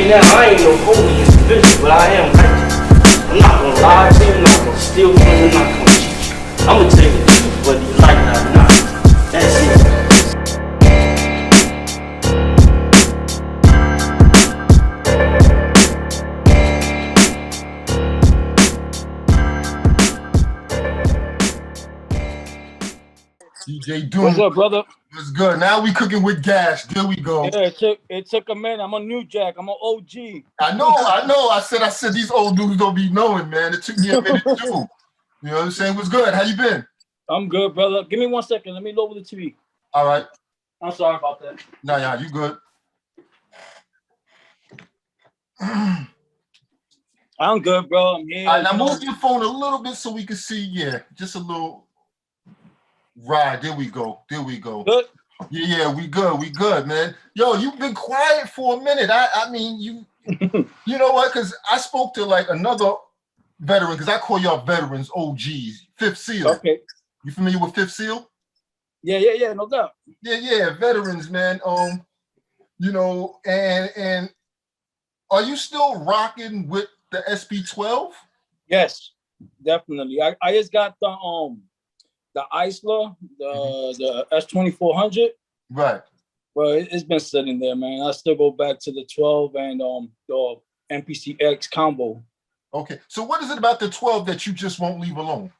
me now, I ain't no holy individual, but I am righteous. I'm not gonna lie to you, I'm not gonna steal from you, I'm not gonna cheat you. I'm gonna tell you the truth, whether you like it or not. That's it. DJ Doom. What's up, brother? What's good? Now we cooking with gas. There we go. Yeah, it took a minute. I'm a new jack. I'm an OG. I know. I said these old dudes don't be knowing, man. It took me a minute too. You know what I'm saying? What's good? How you been? I'm good, brother. Give me 1 second. Let me lower the TV. All right. I'm sorry about that. Nah, you good. I'm good, bro. I'm here. All right, now move your phone a little bit so we can see. Yeah, just a little. Right, there we go. Good? Yeah, we good, man. Yo, you've been quiet for a minute. I mean, you know what? Because I spoke to like another veteran, because I call y'all veterans, OGs, Fifth Seal. Okay. You familiar with Fifth Seal? Yeah, no doubt. Yeah, veterans, man. You know, and are you still rocking with the SP12? Yes, definitely. I just got the Isla, the S2400. Right. Well, it's been sitting there, man. I still go back to the 12 and the MPCX combo. Okay. So what is it about the 12 that you just won't leave alone?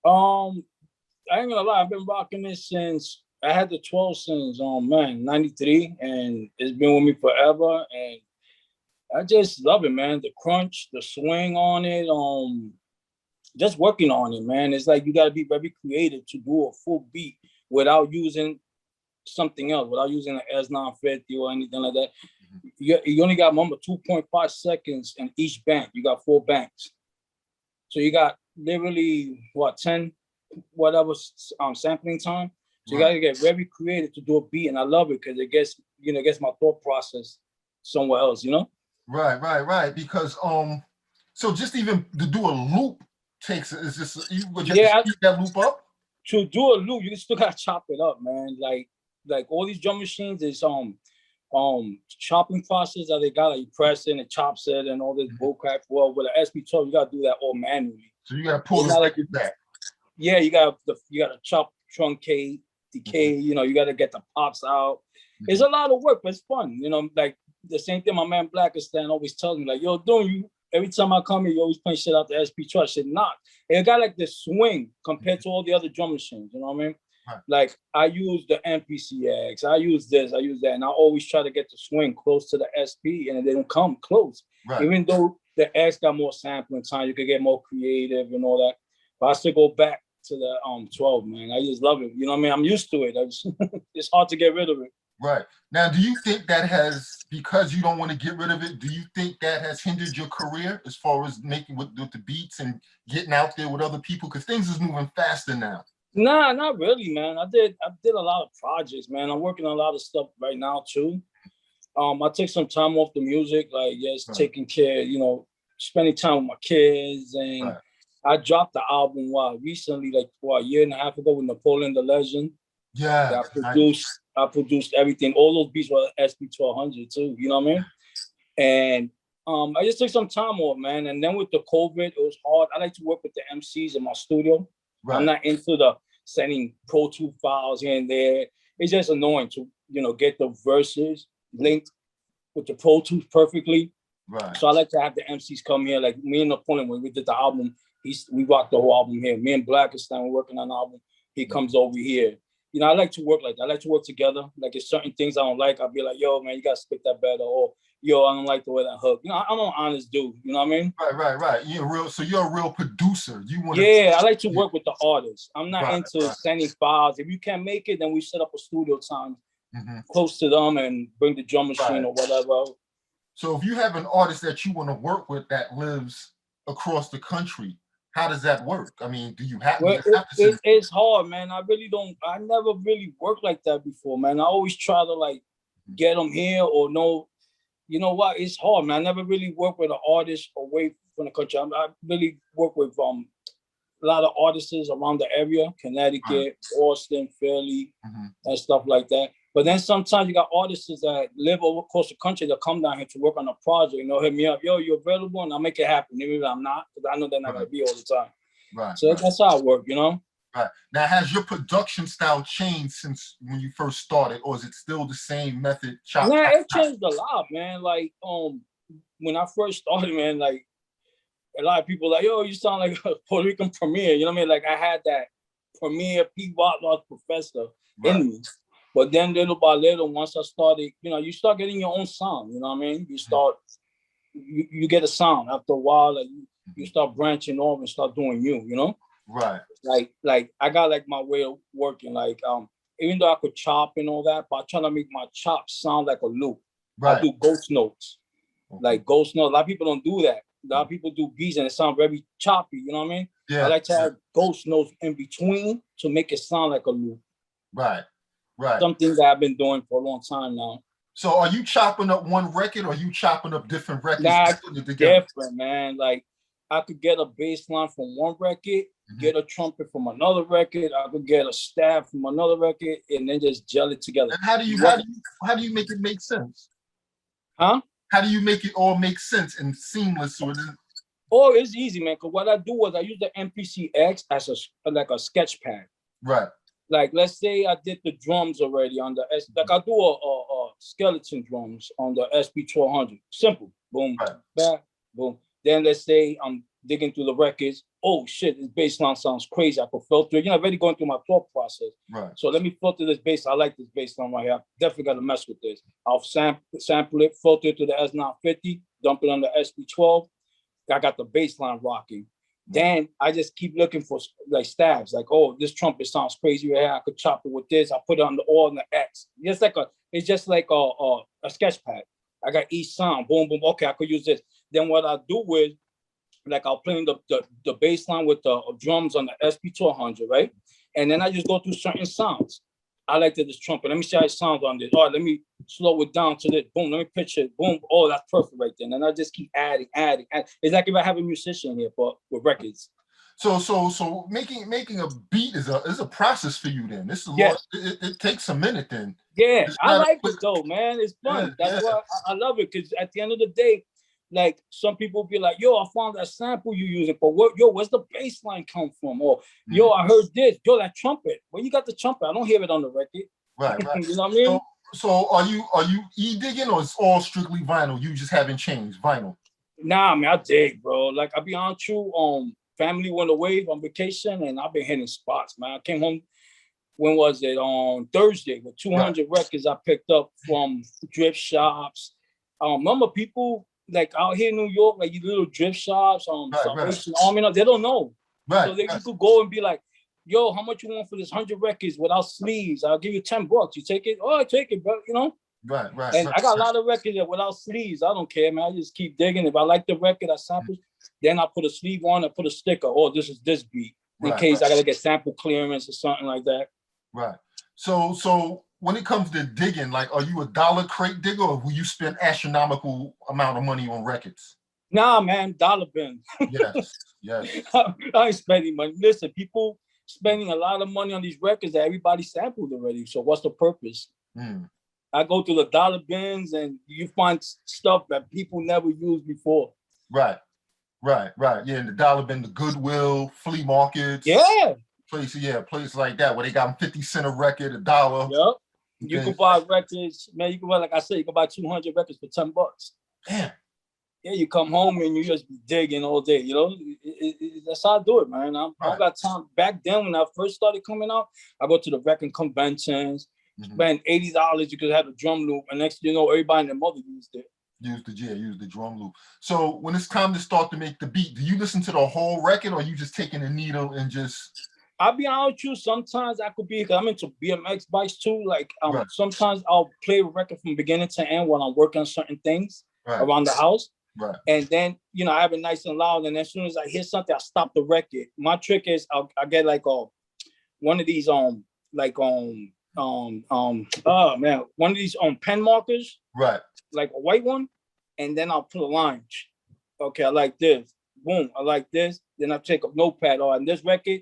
I ain't gonna lie, I've been rocking this since I had the 12 since 93, and it's been with me forever. And I just love it, man. The crunch, the swing on it, just working on it, man. It's like you gotta be very creative to do a full beat without using something else, without using an S950 or anything like that. You only got 2.5 seconds in each bank. You got 4 banks. So you got literally 10 whatever sampling time. So you got to get very creative to do a beat, and I love it because it gets my thought process somewhere else, you know. Right. Because so just even to do a loop takes is just you would just speed that loop up. To do a loop, you still gotta chop it up, man. Like all these drum machines is chopping process that they got, like you press it and chops it and all this bullcrap. Well, with an SP12, you gotta do that all manually. So you gotta pull the like back. Yeah, you gotta chop, truncate, decay. You know, you gotta get the pops out. It's a lot of work, but it's fun. You know, like the same thing my man Blacastan always tells me, like, yo, Doom, you every time I come here, you always playing shit out the SP12. I said, nah. It got like the swing compared to all the other drum machines. You know what I mean? Right. Like I use the MPCX, I use this, I use that, and I always try to get the swing close to the SP, and they don't come close. Right. Even though the X got more sampling time, you could get more creative and all that. But I still go back to the 12, man. I just love it. You know what I mean? I'm used to it. It's hard to get rid of it. Right. Now, do you think that has, because you don't want to get rid of it, do you think that has hindered your career as far as making with the beats and getting out there with other people? Because things is moving faster now. Nah, not really, man. I did a lot of projects, man. I'm working on a lot of stuff right now too. I take some time off the music, like just taking care, you know, spending time with my kids. And I dropped the album recently, like a year and a half ago with Napoleon the Legend. Yeah. I produced everything. All those beats were SP1200 too, you know what I mean? And I just took some time off, man. And then with the COVID, it was hard. I like to work with the MCs in my studio. Right. I'm not into the sending Pro Tools files here and there. It's just annoying to, you know, get the verses linked with the Pro Tools perfectly. Right. So I like to have the MCs come here. Like me and Napoleon, when we did the album, we rocked the whole album here. Me and Blacastan were working on the album. He comes over here. You know, I like to work like that. I like to work together. Like, if certain things I don't like, I'll be like, yo, man, you got to spit that better. Or, yo, I don't like the way that hook. You know, I'm an honest dude. You know what I mean? Right. You're a real producer. I like to work with the artists. I'm not into sending files. If you can't make it, then we set up a studio time close to them and bring the drum machine or whatever. So if you have an artist that you want to work with that lives across the country, how does that work? I mean, do you have? Well, it's hard, man. I never really worked like that before, man. I always try to like get them here or no. You know what? It's hard, man. I never really worked with an artist away from the country. I really work with a lot of artists around the area, Connecticut, Boston, Philly, and stuff like that. But then sometimes you got artists that live over across the country that come down here to work on a project. You know, hit me up, yo, you available? And I'll make it happen. Maybe I'm not, because I know they're not gonna be all the time. Right. So that's how it works, you know? Right. Now, has your production style changed since when you first started, or is it still the same method? Nah, it changed a lot, man. Like, when I first started, man, like a lot of people like, yo, you sound like a Puerto Rican premier. You know what I mean? Like I had that premier P. professor in me. But then little by little, once I started, you know, you start getting your own sound. You know what I mean? You start, you get a sound after a while. Like you start branching off and start doing you know? Right. Like I got like my way of working. Like even though I could chop and all that, but I try to make my chops sound like a loop. Right. I do ghost notes. Like ghost notes. A lot of people don't do that. A lot of people do beats and it sounds very choppy. You know what I mean? Yeah. I like to have ghost notes in between to make it sound like a loop. Right. Right. Something that I've been doing for a long time now. So are you chopping up one record or are you chopping up different records? Nah, different, man. Like I could get a bass line from one record, get a trumpet from another record, I could get a staff from another record, and then just gel it together. And how do you make it make sense? Huh? How do you make it all make sense and seamless? Oh, it's easy, man. Cause what I do was I use the MPC-X as a sketch pad. Right. Like let's say I did the drums already on the like I do a skeleton drums on the SP1200. Simple. Boom, back, boom. Then let's say I'm digging through the records. Oh shit, this bass line sounds crazy. I could filter it. You know, already going through my thought process. Right. So let me filter this bass. I like this bass line right here. Definitely got to mess with this. I'll sample it, filter it to the S950, dump it on the SP12. I got the bass line rocking. Then I just keep looking for like stabs. Like, oh, this trumpet sounds crazy right here. I could chop it with this. I put it on the O and the X. It's just like a sketch pad. I got each sound. Boom, boom. Okay, I could use this. Then what I do is, like I'll play the bass line with the drums on the SP1200, right? And then I just go through certain sounds. I like this trumpet. Let me see how it sounds on this. All right, let me slow it down to this. Boom, let me pitch it. Boom. Oh, that's perfect right there. And I just keep adding. It's like if I have a musician here, but with records. So making a beat is a process for you then. This is it takes a minute then. Yeah, I like it though, man. It's fun. That's why I love it, because at the end of the day, like some people be like, yo, I found that sample you using, but where's the bass line come from? Or yo, I heard this. Yo, that trumpet. Where you got the trumpet? I don't hear it on the record. Right. You know what I mean? So are you e-digging or it's all strictly vinyl? You just haven't changed vinyl? Nah, man, I dig, bro. Like I be honest with you, family went away on vacation and I've been hitting spots, man. I came home, when was it? On Thursday with 200 records I picked up from thrift shops. Remember people like out here in New York, like you little thrift shops, Salvation Army, they don't know. Right. So they could go and be like, yo, how much you want for this 100 records without sleeves? I'll give you $10. You take it? Oh, I take it, bro. You know? Right. And I got a lot of records that without sleeves. I don't care, man. I just keep digging. If I like the record, I sample. Then I put a sleeve on and put a sticker. Oh, this is this beat. In case I gotta get sample clearance or something like that. Right. So when it comes to digging, like, are you a dollar crate digger or will you spend astronomical amount of money on records? Nah, man, dollar bin. Yes. I ain't spending money. Listen, people spending a lot of money on these records that everybody sampled already. So what's the purpose? I go to the dollar bins and you find stuff that people never used before. Right. Yeah, in the dollar bin, the Goodwill, flea markets. Places like that where they got 50 cents a record, $1. Yep. You can buy records, man. You can buy, like I said, you can buy 200 records for $10. Damn. Yeah, you come home and you just be digging all day. You know, that's how I do it, man. I don't got time. Back then, when I first started coming out, I go to the record conventions, spend $80. You could have a drum loop, and next thing you know, everybody and their mother used it. Use the drum loop. So when it's time to start to make the beat, do you listen to the whole record or you just taking a needle and just? I'll be honest with you, sometimes I could be, because I'm into BMX bikes too. Like sometimes I'll play a record from beginning to end when I'm working on certain things around the house. Right. And then, you know, I have it nice and loud. And as soon as I hear something, I stop the record. My trick is I get like one of these one of these pen markers. Right. Like a white one. And then I'll put a line. Okay, I like this. Boom, I like this. Then I take a notepad. And this record,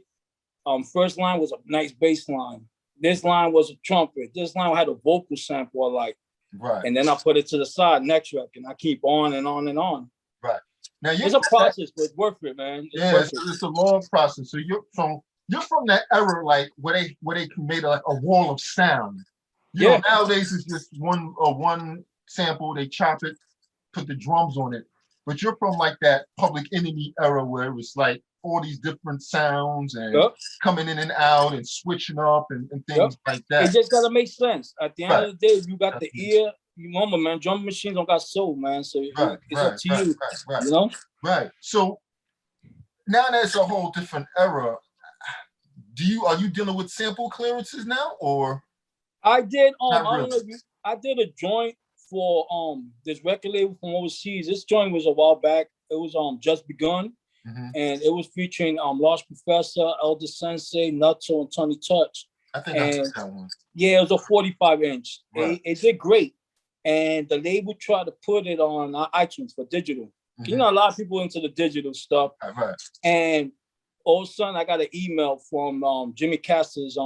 first line was a nice bass line. this line was a trumpet. This line had a vocal sample I like. Right. And then I put it to the side, next record, and I keep on and on and on. Right. Now it's a process, but it's worth it, man. It's a long process. So you're from that era, like where they made like a wall of sound. You know, nowadays it's just one sample, they chop it, put the drums on it. But you're from like that Public Enemy era where it was like all these different sounds and coming in and out and switching up and things like that. It just gotta make sense. At the end of the day, if you got the ear, you remember, man, drum machines don't got soul, man. So it's up to you. You know? Right. So now that's a whole different era. Are you dealing with sample clearances now, or? I did I did a joint for this record label from overseas. This joint was a while back. It was Just Begun, and it was featuring Lost Professor, Elder Sensei, Nutso, and Tony Touch. I think I took that one. Yeah, it was a 45-inch. Right. It did great, and the label tried to put it on iTunes for digital. You know, a lot of people into the digital stuff. Right. And all of a sudden, I got an email from Jimmy Castor's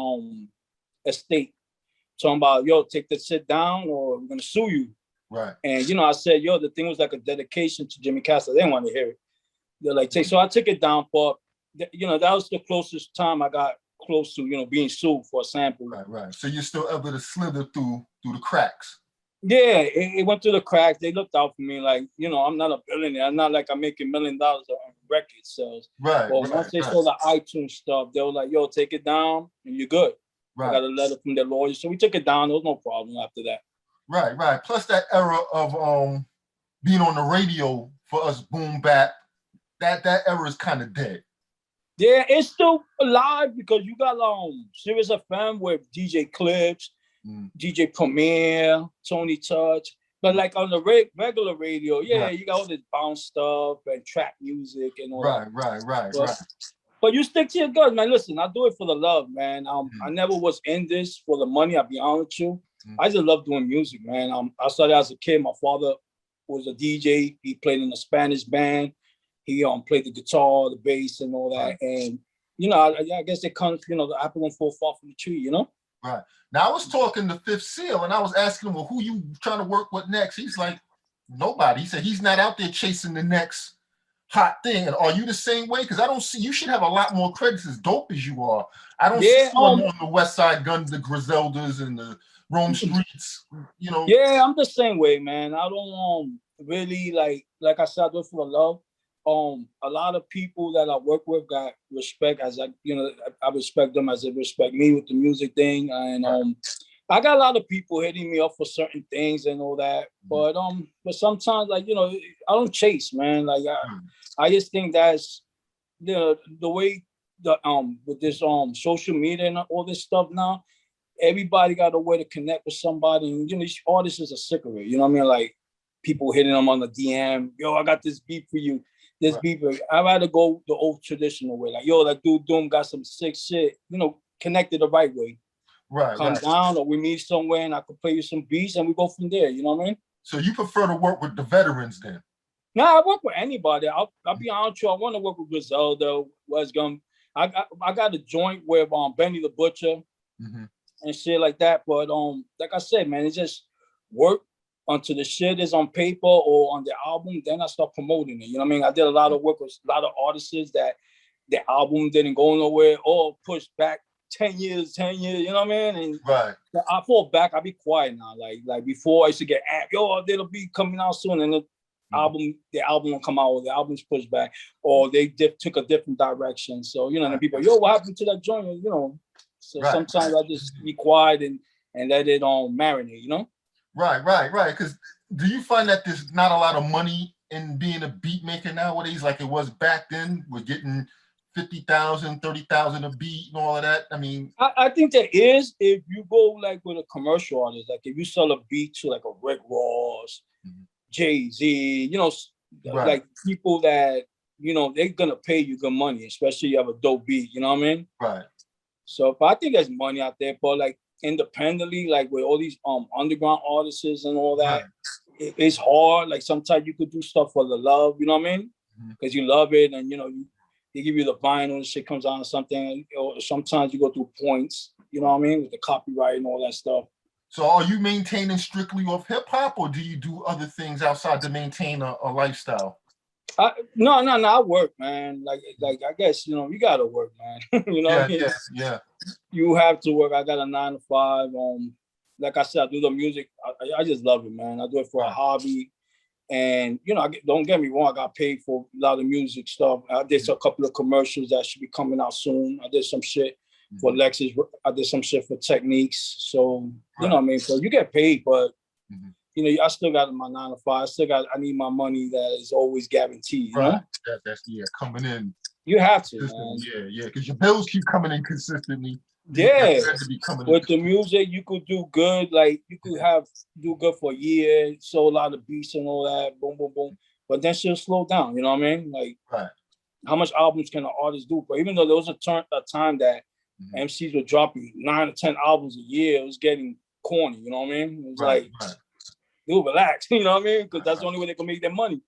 estate talking about, yo, take the shit down or we're gonna sue you. Right. And you know, I said, yo, the thing was like a dedication to Jimmy Castor. They didn't want to hear it. They're like, so I took it down, but you know, that was the closest time I got close to, you know, being sued for a sample. Right. So you're still able to slither through the cracks. Yeah, it went through the cracks. They looked out for me, like, you know, I'm not a billionaire. I'm not like I'm making $1 million on record sales. Right. But once they saw the iTunes stuff, they were like, yo, take it down and you're good. Right. I got a letter from their lawyers. So we took it down. There was no problem after that. Right. Plus that era of being on the radio for us, boom bap, that era is kind of dead. Yeah, it's still alive because you got Sirius FM with DJ Clips, DJ Premier, Tony Touch. But like on the regular radio, you got all this bounce stuff and trap music and all that. Right. But you stick to your guns, man. Listen, I do it for the love, man. I never was in this for the money, I'll be honest with you. I just love doing music, man. I started as a kid. My father was a DJ. He played in a Spanish band. He played the guitar, the bass, and all that. And, you know, I guess it comes, you know, the apple don't fall far from the tree, you know? Right. Now, I was talking to Fifth Seal, and I was asking him, well, who you trying to work with next? He's like, nobody. He said he's not out there chasing the next hot thing. And are you the same way? Because I don't see, you should have a lot more credits as dope as you are. I don't see you on the West Side Gun, the Griseldas, and the Rome Streets, you know. Yeah, I'm the same way, man. I don't really, like I said, I do it for the love. A lot of people that I work with got respect as I respect them as they respect me with the music thing. And I got a lot of people hitting me up for certain things and all that. But sometimes, like, you know, I don't chase, man. Like I just think that's the way with this social media and all this stuff now, everybody got a way to connect with somebody. And you know, each artist is a secret, you know what I mean? Like people hitting them on the DM, yo, I got this beat for you. This beat for you. I'd rather go the old traditional way. Like, yo, that dude Doom got some sick shit, you know, connected the right way. Come down or we meet somewhere and I could play you some beats and we go from there, you know what I mean? So you prefer to work with the veterans then? No, I work with anybody. I'll be honest with you, I want to work with Griselda, West Gum. I got a joint with Benny the Butcher and shit like that. But like I said, man, it's just work until the shit is on paper or on the album, then I start promoting it. You know what I mean? I did a lot of work with a lot of artists that the album didn't go nowhere or pushed back 10 years, you know what I mean? And I fall back, I be quiet now. Like before I used to get amped, yo, there'll be coming out soon. And the album will come out, or the album's pushed back, or they took a different direction. So, you know, and people, yo, what happened to that joint? You know, so sometimes I just be quiet and let it marinate, you know? Right. Because do you find that there's not a lot of money in being a beat maker nowadays like it was back then? We're getting 50,000, 30,000 a beat and all of that. I mean, I think there is if you go like with a commercial artist, like if you sell a beat to like a Rick Ross, Jay-Z, you know, like people that, you know, they're gonna pay you good money, especially if you have a dope beat, you know what I mean? Right. So but I think there's money out there, but like independently, like with all these underground artists and all that, it's hard. Like sometimes you could do stuff for the love, you know what I mean? Because you love it, and you know, they give you the vinyl and shit comes out or something, or sometimes you go through points You know what I mean? With the copyright and all that stuff. So are you maintaining strictly off hip hop, or do you do other things outside to maintain a lifestyle? No, I work, man. Like I guess, you know, you gotta work, man. You know what I mean? Yeah. You have to work. I got a 9 to 5. Like I said, I do the music. I just love it, man. I do it for a hobby. And, you know, don't get me wrong, I got paid for a lot of music stuff. I did a couple of commercials that should be coming out soon. I did some shit for Lexus. I did some shit for Techniques. So, you know what I mean? So you get paid, but, you know, I still got my 9 to 5. I need my money that is always guaranteed, you know? That's coming in. You have to, man. Yeah, because your bills keep coming in consistently. Yeah, with the music, you could do good. Like you could do good for a year, sell a lot of beats and all that, boom, boom, boom. But then she'll slow down. You know what I mean? Like, how much albums can an artist do? But even though there was a time that MCs were dropping 9 to 10 albums a year, it was getting corny. You know what I mean? It was like, dude, relax. You know what I mean? Because that's the only way they can make their money.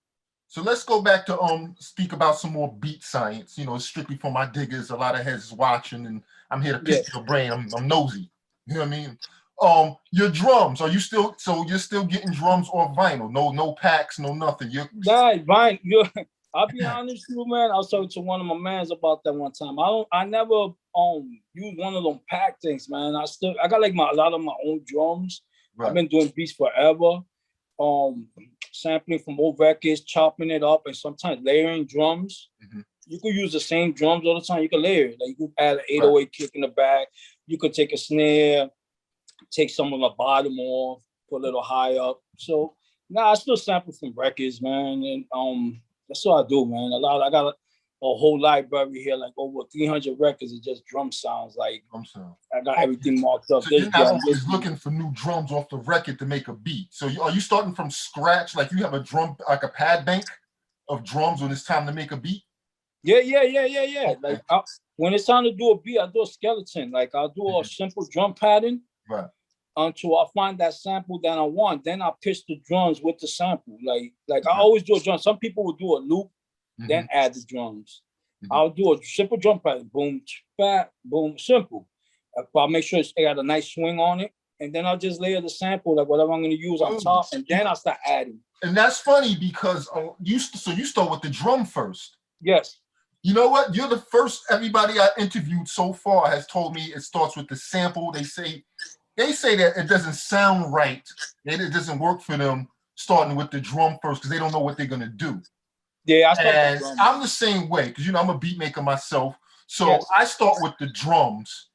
So let's go back to speak about some more beat science. You know, strictly for my diggers. A lot of heads is watching, and I'm here to pick your brain. I'm nosy. You know what I mean? Your drums. You're still getting drums off vinyl? No packs, no nothing. Vinyl. I'll be honest with you, man. I was talking to one of my mans about that one time. I never use one of them pack things, man. I got like a lot of my own drums. I've been doing beats forever. Sampling from old records, chopping it up, and sometimes layering drums. You could use the same drums all the time. You could layer it. Like you could add an 808 kick in the back. You could take a snare, take some of the bottom off, put a little high up. So I still sample from records, man. And that's what I do, man. I got a whole library here, like over 300 records of just drum sounds. Like I got everything marked up. So you're not always looking for new drums off the record to make a beat. So are you starting from scratch? Like you have a drum, like a pad bank of drums when it's time to make a beat? Yeah. Okay. Like when it's time to do a beat, I do a skeleton. Like I'll do a simple drum pattern until I find that sample that I want. Then I pitch the drums with the sample. Like I always do a drum. Some people will do a loop, then add the drums. I'll do a simple drum pattern, boom, fat, boom, simple. I'll make sure it's got a nice swing on it, and then I'll just layer the sample, like whatever I'm going to use on top, and then I'll start adding. And that's funny because you start with the drum first. Yes. You know what? You're the first. Everybody I interviewed so far has told me it starts with the sample. They say that it doesn't sound right. It doesn't work for them starting with the drum first because they don't know what they're going to do. Yeah, I'm the same way because I'm a beat maker myself. So I start with the drums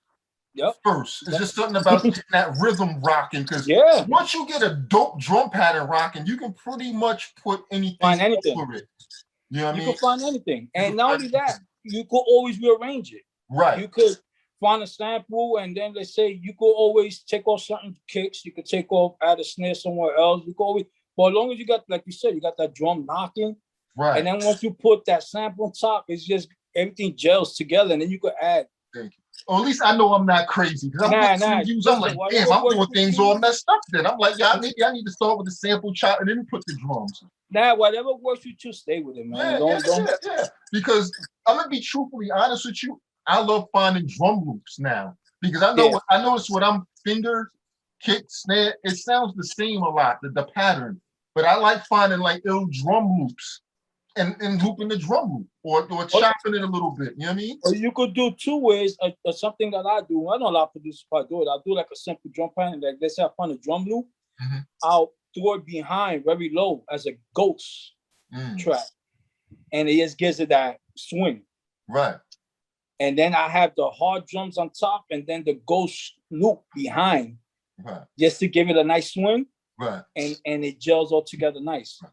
first. It's just something about getting that rhythm rocking because once you get a dope drum pattern rocking, you can pretty much put anything over it. You know what I mean? You can find anything. And not only that, you could always rearrange it. Right. You could find a sample and then let's say you could always take off certain kicks. You could take off, add a snare somewhere else. You could always, but as long as you got, like you said, you got that drum knocking. Right. And then once you put that sample on top, it's just everything gels together, and then you could add. Thank you. Or at least I know I'm not crazy. Because I'm like, damn, I'm doing things all messed up then. I'm like, maybe I need to start with the sample chop and then put the drums. Whatever works you to stay with it, man. Yeah. Because I'm gonna be truthfully honest with you. I love finding drum loops now. Because I notice what I'm finger, kick, snare, it sounds the same a lot, the pattern. But I like finding like ill drum loops. And looping the drum loop or chopping it a little bit, you know what I mean? Or you could do two ways. Something that I do. I know a lot of producers probably do it. I'll do like a simple drum pattern. Like let's say I find a drum loop, I'll throw it behind very low as a ghost track, and it just gives it that swing. Right. And then I have the hard drums on top, and then the ghost loop behind, just to give it a nice swing. Right. And it gels all together nice. Right.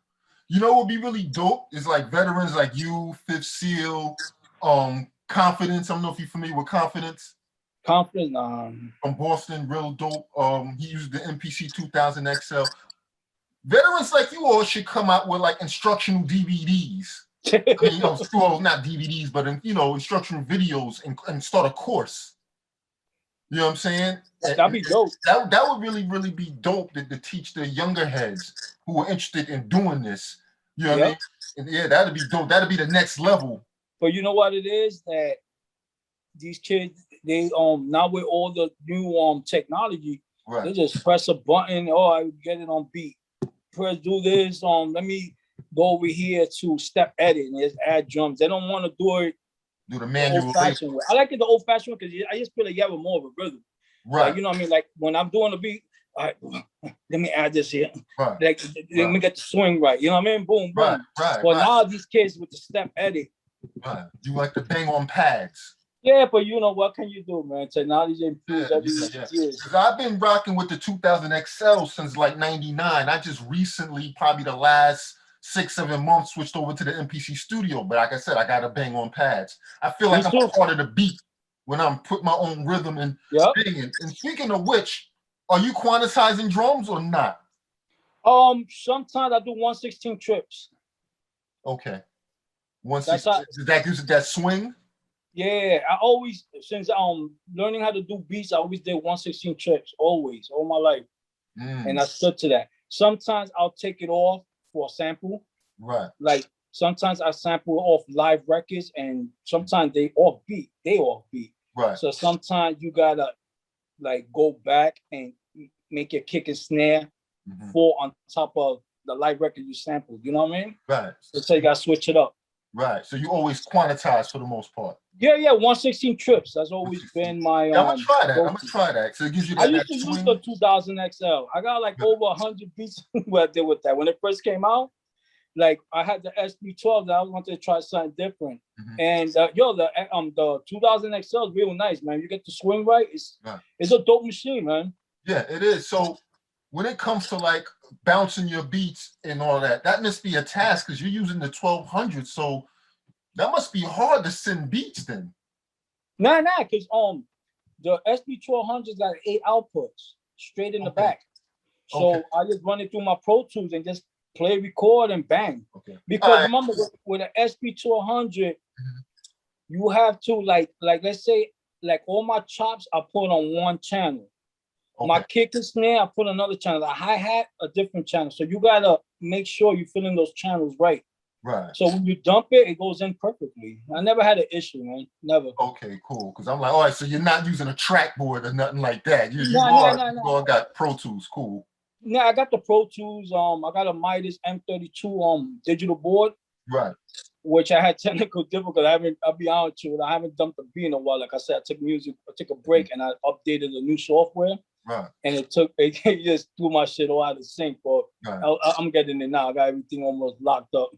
You know what would be really dope is like veterans like you, Fifth Seal, Confidence. I don't know if you're familiar with Confidence. Confidence, from Boston, real dope. He used the MPC 2000 XL. Veterans like you all should come out with like instructional DVDs. I mean, well, not DVDs, but instructional videos and start a course. You know what I'm saying? That'd be dope. That would really, really be dope to teach the younger heads who are interested in doing this. You know what I mean? And yeah, that'd be dope. That'd be the next level. But you know what it is? That these kids, they now with all the new technology, Right. they just press a button. Oh, I get it on beat. Press do this. Let me go over here to step edit and just add drums. They don't want to do it Do the manual old-fashioned way. I like it the old-fashioned way because I just feel like you have more of a rhythm. Right. Like, you know what I mean? Like when I'm doing the beat, all right, let me add this here. Right. Like let me get the swing right. You know what I mean? Boom, boom. Right. But now these kids with the step edit. Right. You like to bang on pads. Yeah, but you know what can you do, man? Technology improves every year. Because I've been rocking with the 2000 XL since like '99. I just recently, probably the last 6-7 months, switched over to the MPC Studio. But like I said, I got to bang on pads. I feel like I'm a part of the beat when I'm putting my own rhythm and banging. And speaking of which, are you quantizing drums or not? Sometimes I do 1/16 trips. Okay. 1/16. That gives it that swing. Yeah, I always, since learning how to do beats, I always did 1/16 trips, always, all my life. And I stood to that. Sometimes I'll take it off for a sample. Right. Like sometimes I sample off live records and sometimes they off beat. Right. So sometimes you gotta like go back and make your kick and snare fall on top of the live record you sampled. You know what I mean? Right. So you gotta switch it up. Right. So you always quantize for the most part. Yeah, 1/16 trips. That's always been my I'm gonna try that. So it gives you that. I used to use the 2000 XL. I got like over 100 beats what I did with that. When it first came out, like I had the SP12 that I wanted to try something different. And the 2000 XL is real nice, man. You get the swing right. It's a dope machine, man. Yeah, it is. So when it comes to like bouncing your beats and all that, that must be a task because you're using the 1200. So that must be hard to send beats then. Nah, because the SP1200 got 8 outputs straight in the back. So I just run it through my Pro Tools and just play, record, and bang. Because remember, with an SP1200, you have to like let's say like all my chops I put on one channel. My kick and snare I put on another channel. The hi-hat a different channel. So you gotta make sure you're filling those channels right. Right. So when you dump it, it goes in perfectly. I never had an issue, man. Never. Okay, cool. Because I'm like, all right, so you're not using a track board or nothing like that. You all got Pro Tools. Cool. Yeah, I got the Pro Tools. I got a My D.I.G.G.A.Z M32 digital board. Right. Which I had technical difficulty. I'll be honest with you, I haven't dumped a beat in a while. Like I said, I took a break and I updated the new software. Right. And it just threw my shit all out of sync, but I'm getting it now. I got everything almost locked up.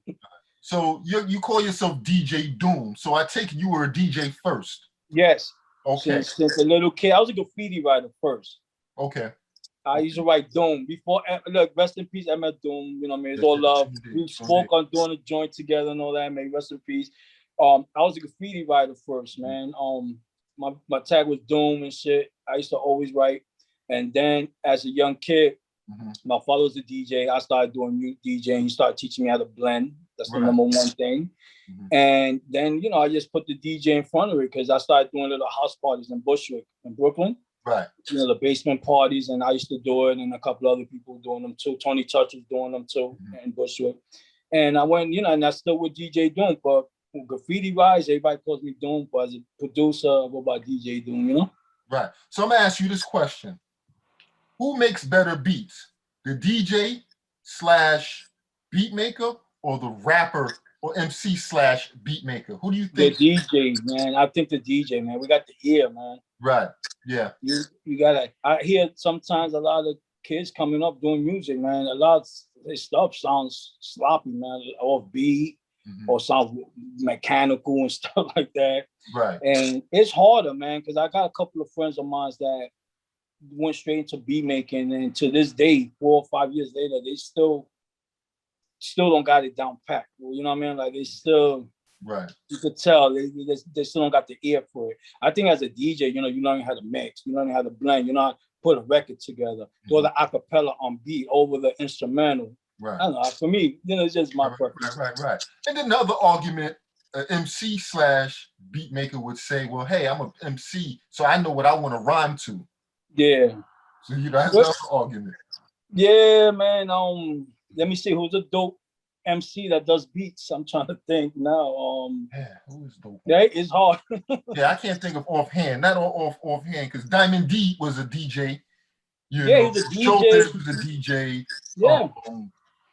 So you call yourself DJ Doom. So I take you were a DJ first. Yes. Okay. Since a little kid, I was a graffiti writer first. Okay. I used to write Doom before. Look, rest in peace, Emmett Doom. You know what I mean? It's all love. We spoke on doing a joint together and all that. May rest in peace. I was a graffiti writer first, man. My tag was Doom and shit. I used to always write. And then as a young kid, my father was a DJ. I started doing DJing. He started teaching me how to blend. That's the number one thing. And then, I just put the DJ in front of it because I started doing little house parties in Bushwick in Brooklyn. Right. The basement parties, and I used to do it, and a couple other people doing them too. Tony Touch was doing them too in Bushwick. And I went, and I still with DJ Doom, but graffiti wise, everybody calls me Doom. But as a producer, I go by DJ Doom, Right. So I'm gonna ask you this question. Who makes better beats? The DJ / beat maker or the rapper or MC / beat maker? Who do you think? The DJ, man. I think the DJ, man. We got the ear, man. Right. Yeah. You gotta. I hear sometimes a lot of kids coming up doing music, man. A lot of their stuff sounds sloppy, man, off beat or sounds mechanical and stuff like that. Right. And it's harder, man, because I got a couple of friends of mine that went straight into beat making, and to this day, 4 or 5 years later, they still don't got it down pat. You know what I mean? Like they still. Right. You could tell they still don't got the ear for it. I think as a DJ, you learn how to mix, you learn how to blend, you know how to put a record together, throw the acapella on beat over the instrumental. Right. I don't know. For me, it's just my preference. Right. And another argument, MC / beat maker would say, well, hey, I'm an MC, so I know what I want to rhyme to. Yeah. So that's another argument. Yeah, man. Let me see who's a dope MC that does beats. I'm trying to think now. Yeah, who is dope? Yeah, it's hard. Yeah, I can't think of offhand. Not offhand, because Diamond D was a DJ. You Yeah, know, he's a Joe DJ. Biz was a DJ. Yeah,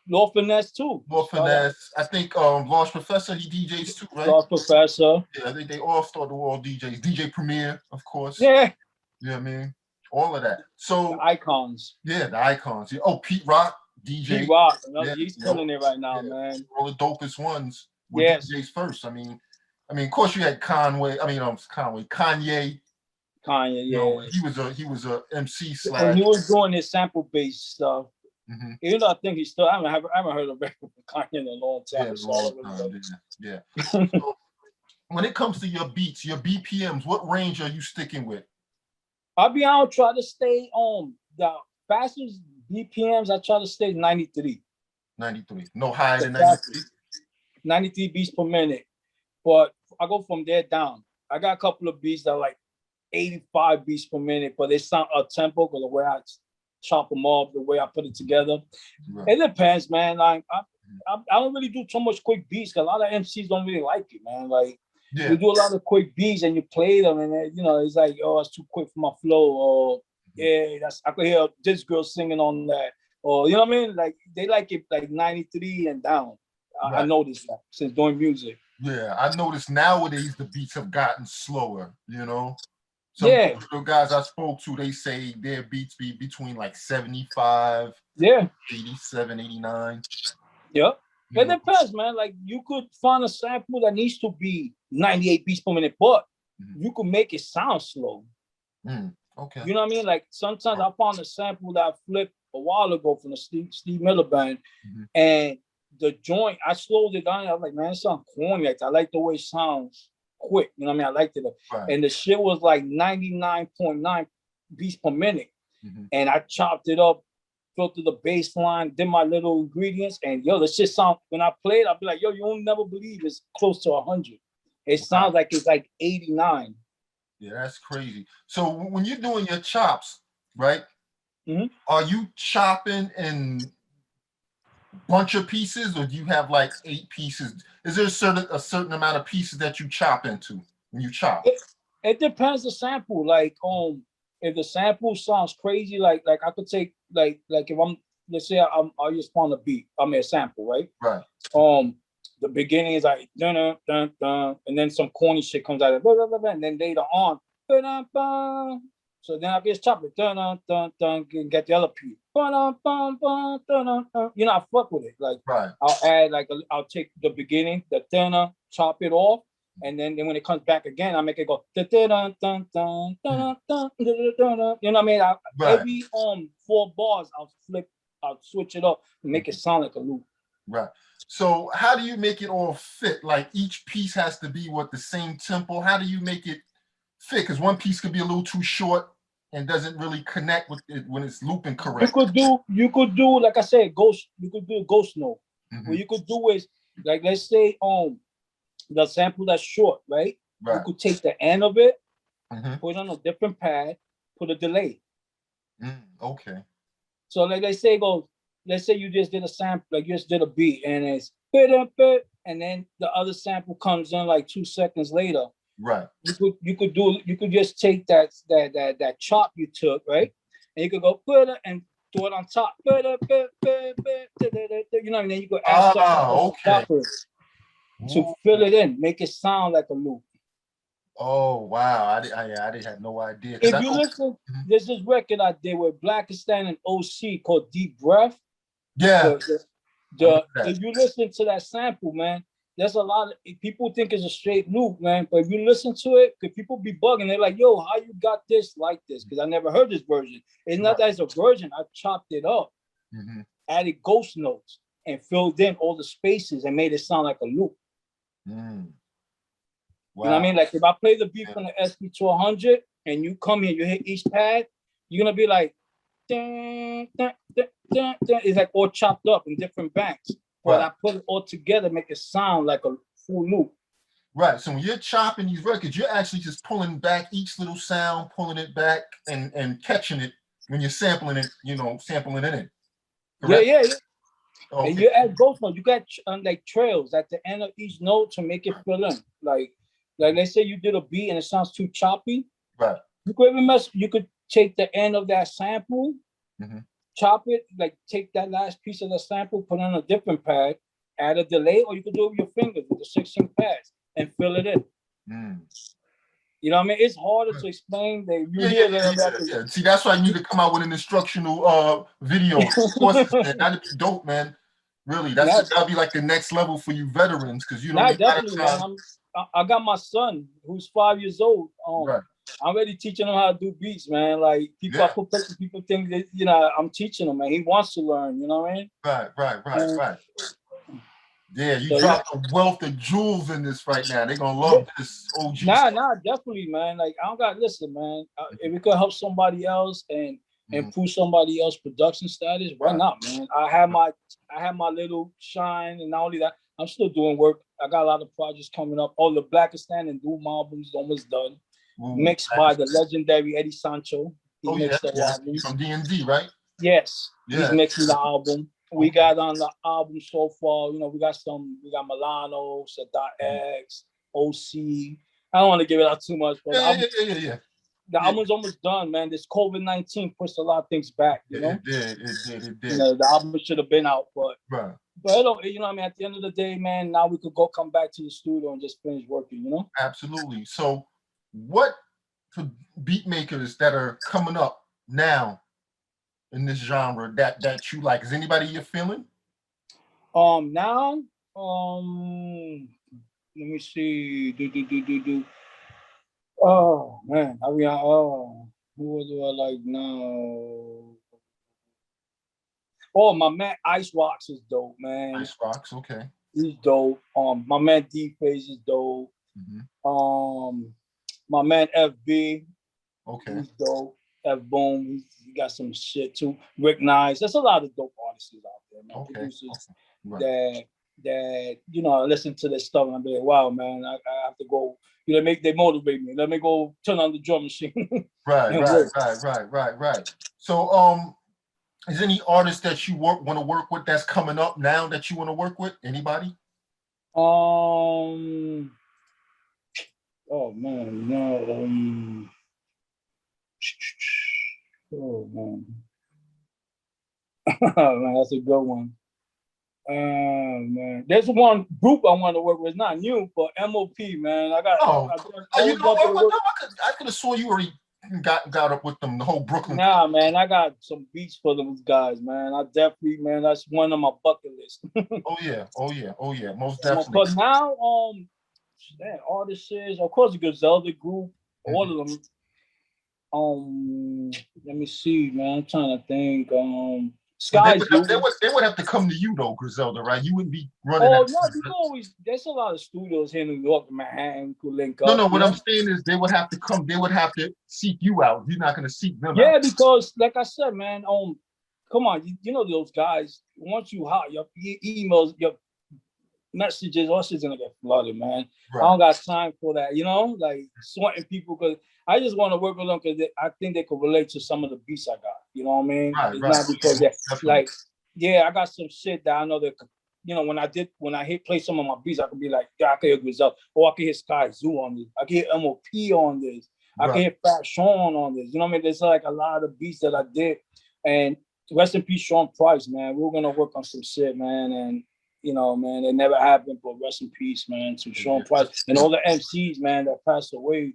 Law Finesse too. Law Finesse. I think Lost Professor, he DJs too, right? Lost Professor. Yeah, I think they all started all DJs. DJ Premier, of course. Yeah. You know what I mean? All of that. So The icons. yeah, the icons. Yeah. Oh, Pete Rock, DJ. Pete Rock. Yeah, He's killing it right now, man. All the dopest ones were Yes. DJs first. I mean, of course you had Kanye. Kanye, You know, yeah. he was a MC slash. And he was doing his sample based stuff. Mm-hmm. Even though I think he's still, I haven't heard of Kanye in a long time. Yeah, So when it comes to your beats, your BPMs, what range are you sticking with? I'll be honest, try to stay on the fastest BPMs. I try to stay 93. 93. No higher than 93. 93 beats per minute. But I go from there down. I got a couple of beats that are like 85 beats per minute, but they sound up tempo because the way I chop them up, the way I put it together. Right. It depends, man. Like I don't really do too much quick beats because a lot of MCs don't really like it, man. Like you do a lot of quick beats and you play them, and it's like, oh, it's too quick for my flow, or yeah, I could hear this girl singing on that, or you know what I mean? Like they like it like 93 and down. Right. I noticed that since doing music. Yeah, I noticed nowadays the beats have gotten slower, Some guys I spoke to, they say their beats be between like 75, 87, 89. Yeah. It depends, man. Like you could find a sample that needs to be 98 beats per minute, but you could make it sound slow. Okay. You know what I mean? Like sometimes I found a sample that I flipped a while ago from the Steve Miller Band, and the joint, I slowed it down. I was like, man, it sounds corny. Like, I like the way it sounds quick. You know what I mean? I liked it. Right. And the shit was like 99.9 beats per minute. And I chopped it up, filtered the bass line, did my little ingredients. And yo, the shit sound, when I play it, I'll be like, yo, you'll never believe it's close to 100. It sounds like it's like 89. Yeah, that's crazy. So when you're doing your chops, right? Are you chopping in bunch of pieces, or do you have like 8 pieces? Is there a certain amount of pieces that you chop into when you chop? It depends the sample. Like if the sample sounds crazy, like I could take like if I'm, let's say I just want a beat, I mean a sample, right? Right. The beginning is like dun dun dun dun, and then some corny shit comes out of blah, blah, blah, blah, and then later on dun, dun, dun. So then I just chop it, dun dun dun dun, and get the other piece. Dun, dun, dun, dun, dun, dun. I fuck with it. Like I'll add I'll take the beginning, the dun, chop it off, and then when it comes back again, I make it go dun dun dun dun dun dun dun. You know what I mean? Every 4 bars, I'll switch it up and make it sound like a loop. Right. So how do you make it all fit? Like each piece has to be the same tempo. How do you make it fit? Because one piece could be a little too short and doesn't really connect with it when it's looping correct. You could do like I said, you could do a ghost note. What you could do is, like, let's say the sample that's short, right? You could take the end of it, put it on a different pad, put a delay. Okay. So like let's say you just did a sample, like you just did a beat, and it's and then the other sample comes in like 2 seconds later. Right. You could just take that chop you took, right? And you could go and throw it on top. You know, and then you could add something to fill it in, make it sound like a loop. Oh wow! I had no idea. If you listen, there's this record I did with Blacastan and OC called Deep Breath. Yeah. If you listen to that sample, man, there's a lot of people think it's a straight loop, man. But if you listen to it, because people be bugging, they're like, yo, how you got this like this? Because I never heard this version. It's not that it's a version. I chopped it up, added ghost notes, and filled in all the spaces and made it sound like a loop. Wow. You know what I mean? Like if I play the beat from the SP to 100 and you come here, you hit each pad, you're gonna be like, dun, dun, dun, dun, dun. It's like all chopped up in different banks. But I put it all together, make it sound like a full loop. Right. So when you're chopping these records, you're actually just pulling back each little sound, pulling it back and catching it when you're sampling it, sampling in it. Correct? Yeah. And you add ghost notes. You got like trails at the end of each note to make it fill in. Like let's say you did a beat and it sounds too choppy. Right. You could even you could take the end of that sample, chop it, like take that last piece of the sample, put on a different pad, add a delay, or you could do it with your fingers with the 16 pads and fill it in. You know what I mean? It's harder to explain that you hear yeah. See, that's why you need to come out with an instructional video. Courses, man. That'd be dope, man. Really, that'd be like the next level for you veterans, because you know. Definitely, man. I got my son who's 5 years old. Right. I'm already teaching him how to do beats, man. Like people think that, you know, I'm teaching him, man. He wants to learn, you know what I mean? Right. Yeah, you dropped a wealth of jewels in this right now. They're gonna love this OG. Nah, definitely, man. Like I don't got listen, man. If it could help somebody else and improve somebody else's production status, why not, man? I had my little shine, and not only that, I'm still doing work. I got a lot of projects coming up. All the Blacastan and Doom albums almost done. Mixed by the legendary Eddie Sancho. He mixed the albums. From D&D, right? Yes. He's mixing the album. We got on the album so far, you know, we got Milano, Sadat X, OC. I don't want to give it out too much, but the album's almost done, man. This COVID-19 pushed a lot of things back, you know? It did. You know, the album should have been out, but you know what I mean, at the end of the day, man, now we could come back to the studio and just finish working, you know? Absolutely. So what for beat makers that are coming up now in this genre that you like? Is anybody you're feeling? Now, let me see. Oh man, I mean, who do I like now? Oh, my man, Ice Rocks is dope, man. Ice Rocks, okay. He's dope. My man D.Phase is dope. My man FB, okay, he's dope. F Boom, he got some shit too. Rick Nice, there's a lot of dope artists out there, man. Producers that you know, I listen to this stuff and I'm like, wow, man, I have to go. You know, they motivate me. Let me go turn on the drum machine. Right. So, is any artist that you want to work with that's coming up now that you want to work with? Anybody? Oh man, no. Oh man. Man, that's a good one. Man, there's one group I want to work with. It's not new, but MOP, man. I could have swore you already got up with them, the whole Brooklyn. Nah, man, I got some beats for those guys, man. I definitely, man, that's one on my bucket list. Oh yeah, most definitely. But now, artists is, of course, the Griselda group, all of them. Let me see, man. I'm trying to think. They would have to come to you though, Griselda, right? You wouldn't be running. Oh no, there's a lot of studios here in New York, Manhattan, could link up. No, what I'm saying is they would have to come. They would have to seek you out. You're not going to seek them out. Yeah, because like I said, man, come on, you know those guys. Once you hot, your emails, your messages, all shit's gonna get flooded, man. Right. I don't got time for that, you know, like sweating people, because I just want to work with them because I think they could relate to some of the beats I got. You know what I mean? It's not because they're like, I got some shit that I know that, you know, when I play some of my beats, I could be like, I can hear Griselda, or I can hear Sky Zoo on this, I can hear MOP on this, I can hear Fat Sean on this. You know what I mean? There's like a lot of beats that I did, and rest in peace, Sean Price, man. We were gonna work on some shit, man, and you know, man, it never happened, but rest in peace, man, to Sean Price and all the MCs, man, that passed away.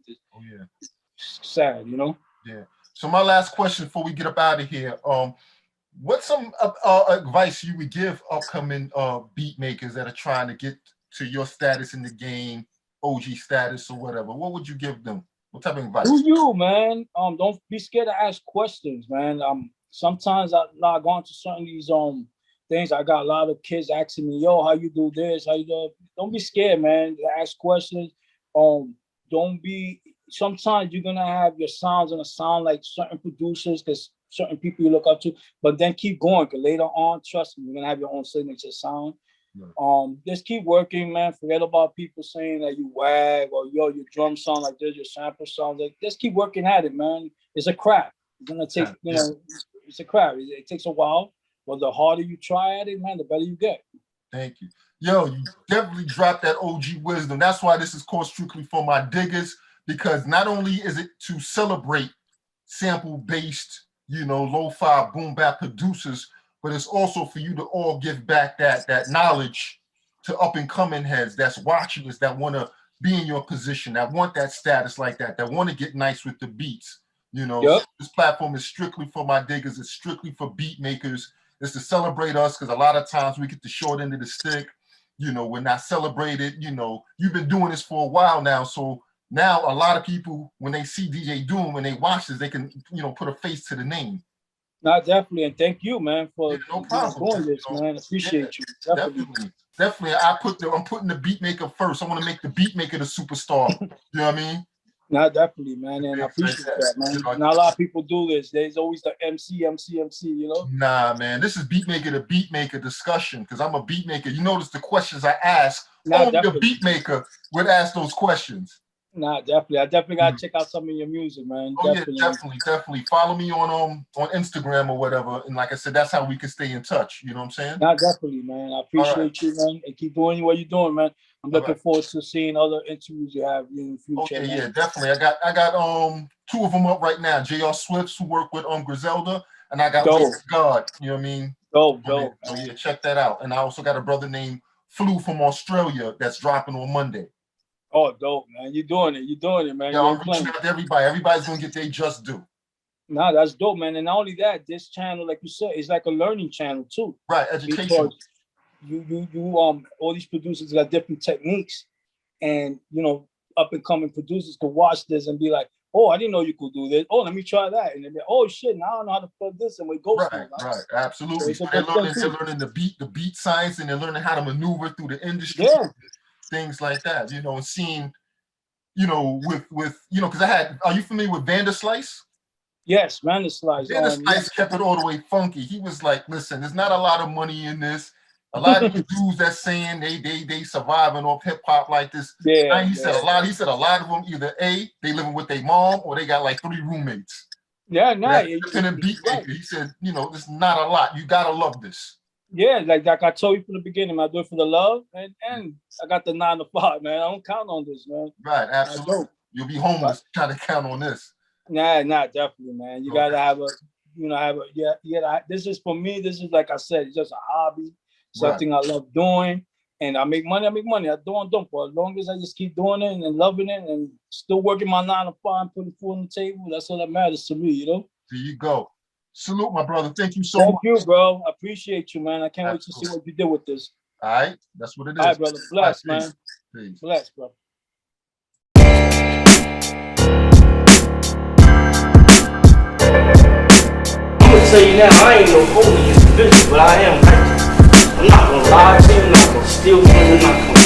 Sad, you know? Yeah. So my last question before we get up out of here, what's some advice you would give upcoming beat makers that are trying to get to your status in the game, OG status or whatever? What would you give them? What type of advice? Do you, man? Don't be scared to ask questions, man. Sometimes I log on to certain of these things. I got a lot of kids asking me, yo, how you do this? How you do? Don't be scared, man. Ask questions. Don't be. Sometimes you're gonna have your sounds gonna sound like certain producers, because certain people you look up to. But then keep going, because later on, trust me, you're gonna have your own signature sound. Just keep working, man. Forget about people saying that you wag or yo, your drum sound like this, your sample sound like. Just keep working at it, man. It's a craft. It's gonna take, you know, it's a craft. It takes a while. But the harder you try at it, man, the better you get. Thank you. Yo, you definitely dropped that OG wisdom. That's why this is called Strictly for My Diggers, because not only is it to celebrate sample-based, you know, lo-fi boom bap producers, but it's also for you to all give back that knowledge to up-and-coming heads that's watching us, that want to be in your position, that want that status like that want to get nice with the beats. You know, Yep. So this platform is strictly for my diggers. It's strictly for beat makers. It's to celebrate us, because a lot of times we get the short end of the stick. You know, we're not celebrated. You know, you've been doing this for a while now, so now a lot of people, when they see DJ Doom, when they watch this, they can, you know, put a face to the name. No, definitely, and thank you, man, for No problem. doing this, man. Appreciate you. Definitely. I'm putting the beat maker first. I want to make the beat maker the superstar. You know what I mean? No, definitely, man, and I appreciate that, man. You know, Not a lot of people do this. There's always the MC, you know? Nah, man, this is beat maker to beat maker discussion, because I'm a beat maker. You notice the questions I ask, only the beat maker would ask those questions. Nah, definitely. I definitely gotta check out some of your music, man. Oh yeah, definitely. Follow me on Instagram or whatever. And like I said, that's how we can stay in touch. You know what I'm saying? Nah, definitely, man. I appreciate you, man. And keep doing what you're doing, man. I'm looking forward to seeing other interviews you have in the future. Okay, yeah, definitely. I got 2 of them up right now. JR Swifts, who work with Griselda, and I got God. You know what I mean? Dope. So yeah, check that out. And I also got a brother named Flu from Australia that's dropping on Monday. Oh, dope, man. You're doing it, man. Yeah, I'm reaching out to everybody. Everybody's gonna get their just due. Nah, that's dope, man. And not only that, this channel, like you said, is like a learning channel too. Right, education. You all these producers got different techniques, and you know, up and coming producers can watch this and be like, oh, I didn't know you could do this. Oh, let me try that. And then, oh shit, now I know how to put this, and we go. Right, absolutely. So they're learning the beat science, and they're learning how to maneuver through the industry. Yeah. Things like that, you know, and seeing, you know, with you know, because are you familiar with Vanderslice? Yes, Vanderslice. Vanderslice kept it all the way funky. He was like, listen, there's not a lot of money in this. A lot of these dudes that's saying they surviving off hip hop like this. Yeah. He said a lot of them either they living with their mom or they got like 3 roommates. Yeah, nice. Independent beat maker. He said, you know, there's not a lot. You gotta love this. Yeah, like I told you from the beginning, I do it for the love, and I got the 9 to 5, man. I don't count on this, man. Right, absolutely. You'll be homeless trying to count on this. Nah, definitely, man. You gotta have this is for me, this is like I said, it's just a hobby, something I love doing, and I make money. I don't, for as long as I just keep doing it and loving it and still working my 9 to 5, putting food on the table, that's all that matters to me, you know? There you go. Salute, my brother. Thank you so much. Thank you, bro. I appreciate you, man. I can't wait to see what you did with this. All right. That's what it is. All right, brother. Bless, man. Peace. Bless, bro. I'm gonna tell you now, I ain't no holy individual, but I am righteous. I'm not gonna lie to you, I'm not gonna steal from you, I'm not gonna